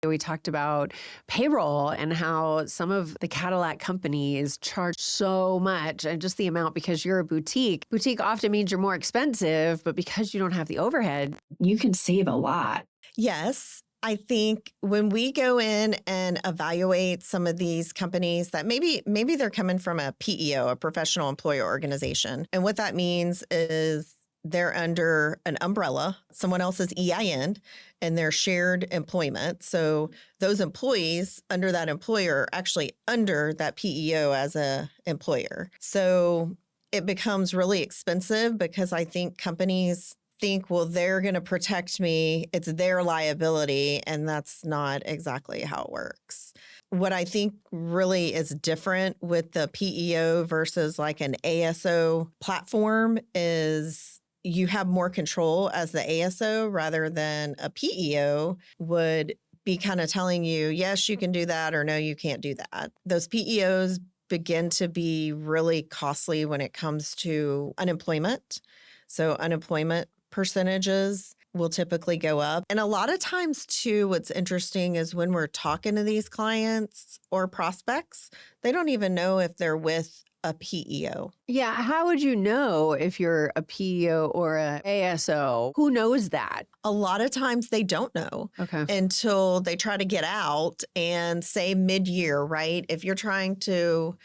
We talked about payroll and how some of the Cadillac companies charge so much and just the amount because you're a boutique. Boutique often means you're more expensive, but because you don't have the overhead, you can save a lot. Yes. I think when we go in and evaluate some of these companies that maybe they're coming from a PEO, a professional employer organization. And what that means is they're under an umbrella, someone else's EIN, and they're shared employment. So those employees under that employer are actually under that PEO as a employer. So it becomes really expensive because I think companies think, well, they're going to protect me. It's their liability. And that's not exactly how it works. What I think really is different with the PEO versus like an ASO platform is you have more control as the ASO rather than a PEO would be kind of telling you, yes, you can do that, or no, you can't do that. Those PEOs begin to be really costly when it comes to unemployment. So unemployment percentages will typically go up. And a lot of times too, what's interesting is when we're talking to these clients or prospects, they don't even know if they're with a PEO. Yeah. How would you know if you're a PEO or a ASO? Who knows that? A lot of times they don't know Okay. until they try to get out and say mid-year, right? If you're trying to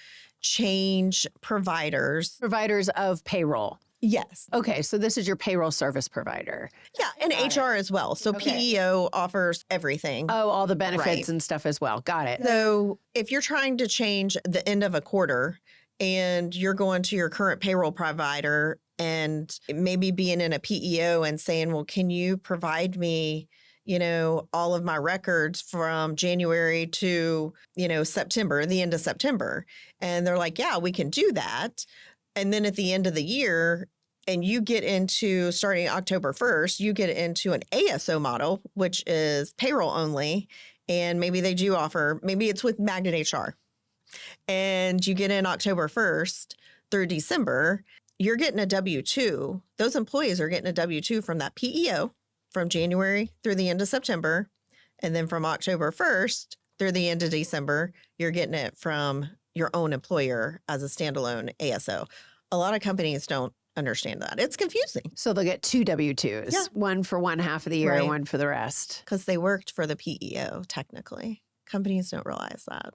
change providers. Providers of payroll. Yes. Okay, so this is your payroll service provider. Yeah, and Got HR as well. So Okay. PEO offers everything. Oh, all the benefits Right. and stuff as well. Got it. So if you're trying to change the end of a quarter and you're going to your current payroll provider and maybe being in a PEO and saying, well, can you provide me, all of my records from January to, September, the end of September. And they're like, yeah, we can do that. And then at the end of the year, and you get into starting October 1st, you get into an ASO model, which is payroll only. And maybe they do offer, maybe it's with Magnet HR. And you get in October 1st through December, you're getting a W-2. Those employees are getting a W-2 from that PEO from January through the end of September. And then from October 1st through the end of December, you're getting it from your own employer as a standalone ASO. A lot of companies don't understand that. It's confusing. So they'll get two W-2s, Yeah. one for one half of the year, Right. one for the rest. Because they worked for the PEO, technically. Companies don't realize that.